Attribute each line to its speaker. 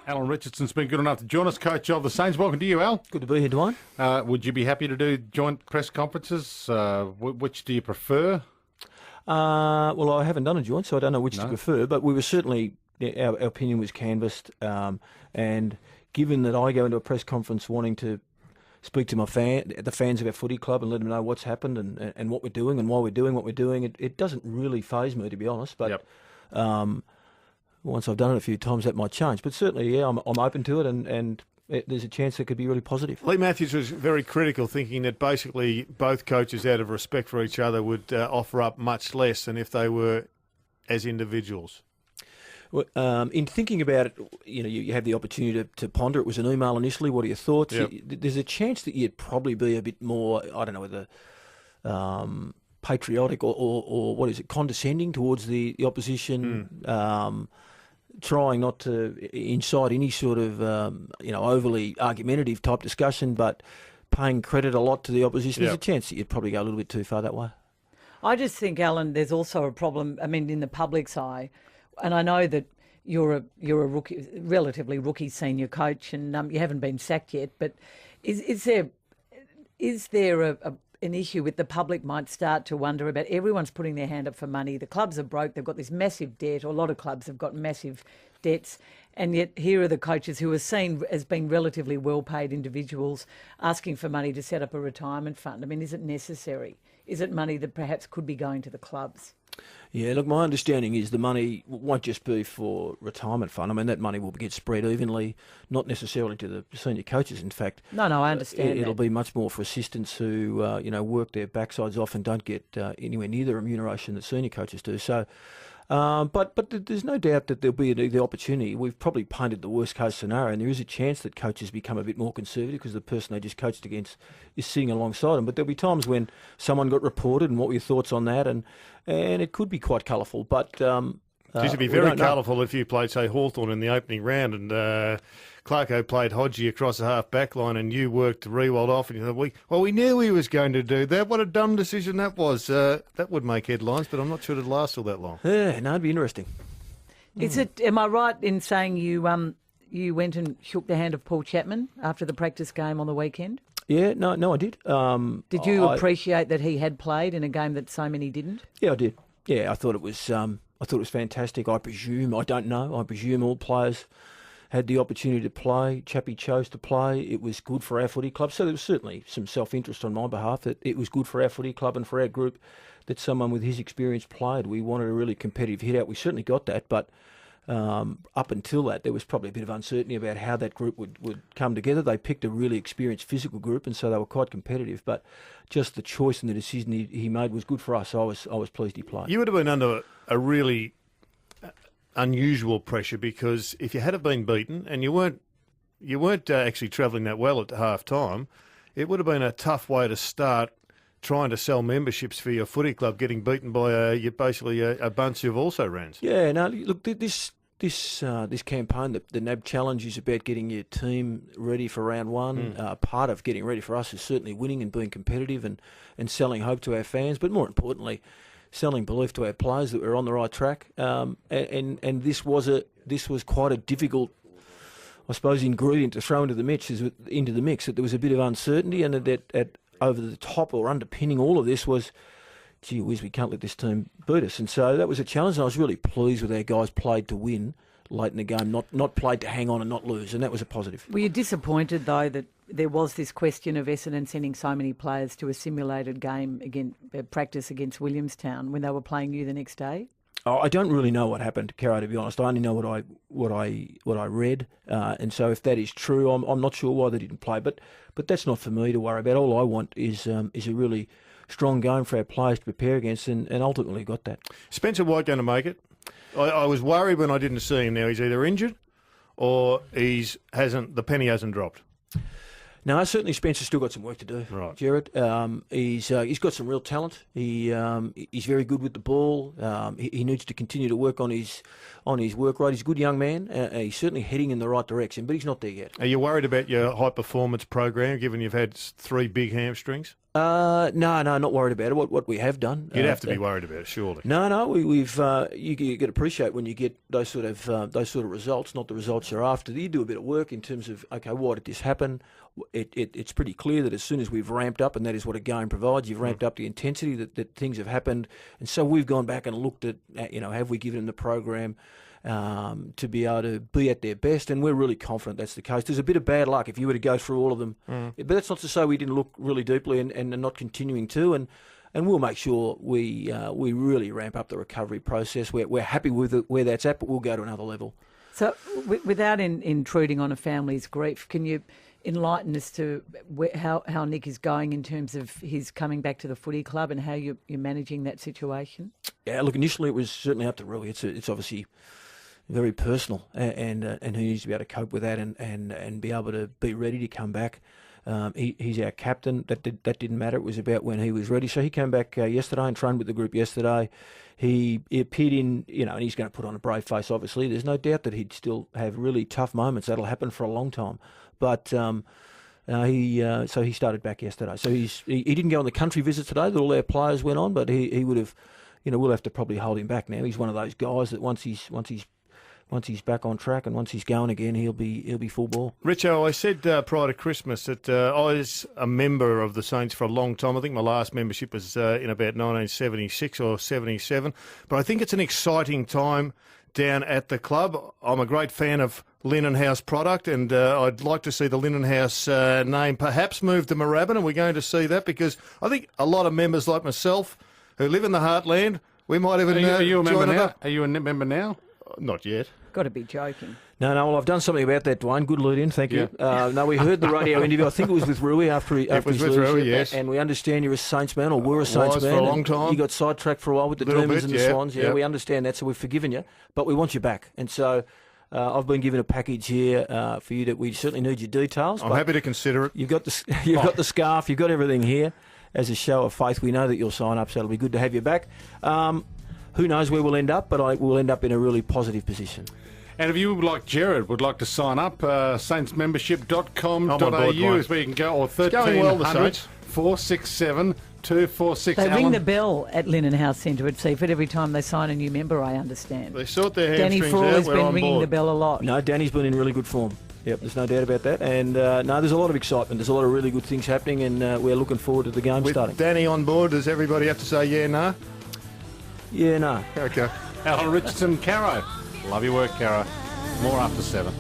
Speaker 1: Alan Richardson's been good enough to join us, coach of the Saints. Welcome to you, Al.
Speaker 2: Good to be here, Dwayne.
Speaker 1: Would you be happy to do joint press conferences? Which do you prefer?
Speaker 2: Well, I haven't done a joint, so I don't know which to prefer, but we were certainly, our opinion was canvassed, and given that I go into a press conference wanting to speak to the fans of our footy club and let them know what's happened and what we're doing and why we're doing what we're doing, it doesn't really faze me, to be honest, but once I've done it a few times, that might change. But certainly, yeah, I'm open to it, and there's a chance it could be really positive.
Speaker 3: Lee Matthews was very critical, thinking that basically both coaches, out of respect for each other, would offer up much less than if they were as individuals.
Speaker 2: Well, in thinking about it, you have the opportunity to ponder. It was an email initially. What are your thoughts?
Speaker 3: Yep.
Speaker 2: There's a chance that you'd probably be a bit more, I don't know whether patriotic or what is it, condescending towards the opposition. Trying not to incite any sort of, overly argumentative type discussion, but paying credit a lot to the opposition. There's a chance that you'd probably go a little bit too far that way.
Speaker 4: I just think, Alan, there's also a problem, in the public's eye, and I know that you're a rookie, relatively rookie senior coach, and you haven't been sacked yet, but is there an issue with the public might start to wonder about everyone's putting their hand up for money. The clubs are broke. They've got this massive debt, or a lot of clubs have got massive debts. And yet here are the coaches who are seen as being relatively well-paid individuals asking for money to set up a retirement fund. Is it necessary? Is it money that perhaps could be going to the clubs?
Speaker 2: Yeah, look, my understanding is the money won't just be for retirement fund. That money will get spread evenly, not necessarily to the senior coaches, in fact.
Speaker 4: No, I understand
Speaker 2: It'll be much more for assistants who, work their backsides off and don't get anywhere near the remuneration that senior coaches do. So, but there's no doubt that there'll be the opportunity. We've probably painted the worst case scenario, and there is a chance that coaches become a bit more conservative because the person they just coached against is sitting alongside them. But there'll be times when someone got reported, and what were your thoughts on that? And it could be quite colourful. But
Speaker 3: It would be very colourful if you played, say, Hawthorn in the opening round, and Clarko played Hodgie across the half-back line, and you worked Rewald off, and you thought, we knew he was going to do that. What a dumb decision that was. That would make headlines, but I'm not sure it'd last all that long.
Speaker 2: Yeah, no, it'd be interesting.
Speaker 4: Am I right in saying you went and shook the hand of Paul Chapman after the practice game on the weekend?
Speaker 2: Yeah, no, I did.
Speaker 4: Did you appreciate that he had played in a game that so many didn't?
Speaker 2: Yeah, I did. Yeah, I thought it was fantastic. I presume all players had the opportunity to play. Chappie chose to play. It was good for our footy club. So there was certainly some self-interest on my behalf that it was good for our footy club and for our group that someone with his experience played. We wanted a really competitive hit out. We certainly got that, but up until that, there was probably a bit of uncertainty about how that group would come together. They picked a really experienced physical group, and so they were quite competitive. But just the choice and the decision he made was good for us. So I was pleased he played.
Speaker 3: You would have been under a really unusual pressure, because if you had have been beaten and you weren't actually travelling that well at half time, it would have been a tough way to start trying to sell memberships for your footy club, getting beaten by a bunch of also-rans.
Speaker 2: Yeah, no, look, this campaign, the NAB Challenge, is about getting your team ready for round one. Part of getting ready for us is certainly winning and being competitive and selling hope to our fans, but more importantly, selling belief to our players that we're on the right track. And this was quite a difficult, I suppose, ingredient to throw into the mix. That there was a bit of uncertainty, and that over the top or underpinning all of this was, gee whiz, we can't let this team beat us. And so that was a challenge, and I was really pleased with our guys played to win late in the game, not played to hang on and not lose, and that was a positive.
Speaker 4: Were you disappointed, though, that there was this question of Essendon sending so many players to a simulated game practice against Williamstown when they were playing you the next day?
Speaker 2: Oh, I don't really know what happened, Caro, to be honest. I only know what I read, and so if that is true, I'm not sure why they didn't play. But that's not for me to worry about. All I want is a really strong game for our players to prepare against, and ultimately got that.
Speaker 3: Spencer White going to make it? I was worried when I didn't see him. Now he's either injured or the penny hasn't dropped.
Speaker 2: No, certainly Spencer's still got some work to do,
Speaker 3: right,
Speaker 2: Jared. He's got some real talent. He's very good with the ball. He needs to continue to work on his work rate. He's a good young man. He's certainly heading in the right direction, but he's not there yet.
Speaker 3: Are you worried about your high performance program, given you've had 3 big hamstrings?
Speaker 2: No, not worried about it. What we have done.
Speaker 3: You'd have to be worried about it, surely.
Speaker 2: No, we've you get appreciate when you get those sort of results, not the results you're after. You do a bit of work in terms of, okay, why did this happen? It's pretty clear that as soon as we've ramped up, and that is what a game provides, you've ramped up the intensity that things have happened, and so we've gone back and looked at have we given them the program to be able to be at their best, and we're really confident that's the case. There's a bit of bad luck if you were to go through all of them, but that's not to say we didn't look really deeply and are not continuing to, and we'll make sure we really ramp up the recovery process. We're happy with where that's at, but we'll go to another level.
Speaker 4: So, without intruding on a family's grief, can you enlighten us to how Nick is going in terms of his coming back to the footy club and how you're managing that situation?
Speaker 2: Yeah, look, initially it was certainly up to Rui. It's obviously very personal, and he needs to be able to cope with that and be able to be ready to come back. He's our captain. That didn't matter. It was about when he was ready. So he came back yesterday and trained with the group yesterday. He appeared in, and he's going to put on a brave face, obviously. There's no doubt that he'd still have really tough moments. That'll happen for a long time. But so he started back yesterday. So he didn't go on the country visit today that all our players went on, but he would have, we'll have to probably hold him back now. He's one of those guys that once he's back on track and once he's going again, he'll be full ball.
Speaker 3: Richo, I said prior to Christmas that I was a member of the Saints for a long time. I think my last membership was in about 1976 or 77. But I think it's an exciting time down at the club. I'm a great fan of Linen House product, and I'd like to see the Linen House name perhaps move to Moorabbin, and we're going to see that because I think a lot of members like myself who live in the heartland, we might even
Speaker 1: Are you a member
Speaker 3: join it
Speaker 1: now?
Speaker 3: up.
Speaker 1: Are you a member now?
Speaker 3: Not yet.
Speaker 4: Got to be joking.
Speaker 2: No, well, I've done something about that, Dwayne. Good lead in, thank you. No, we heard the radio interview. I think it was with Rui after his
Speaker 3: with Rui, yes.
Speaker 2: And we understand you're a Saints man, or were a Saints man.
Speaker 3: For a long time.
Speaker 2: You got sidetracked for a while with the Demons and the Swans. Yeah, we understand that, so we've forgiven you. But we want you back. And so I've been given a package here for you that we certainly need your details.
Speaker 3: I'm happy to consider it.
Speaker 2: You've got got the scarf, you've got everything here. As a show of faith, we know that you'll sign up, so it'll be good to have you back. Who knows where we'll end up, but we'll end up in a really positive position.
Speaker 1: And if you, like Jared, would like to sign up, saintsmembership.com.au is where you can go, or 1300 467 246.
Speaker 4: They ring the bell at Linen House Centre at Seaford every time they sign a new member, I understand.
Speaker 3: They sort their
Speaker 4: Danny
Speaker 3: hamstrings
Speaker 4: Fraw
Speaker 3: out.
Speaker 4: has
Speaker 3: We're
Speaker 4: been
Speaker 3: on
Speaker 4: ringing
Speaker 3: board.
Speaker 4: the bell a lot.
Speaker 2: No, Danny's been in really good form. Yep, there's no doubt about that. And there's a lot of excitement. There's a lot of really good things happening, and we're looking forward to the game
Speaker 3: With
Speaker 2: starting.
Speaker 3: Danny on board, does everybody have to say yeah, nah?
Speaker 2: Yeah, no.
Speaker 3: Okay.
Speaker 1: Alan Richardson, Caro. Love your work, Caro. More after 7.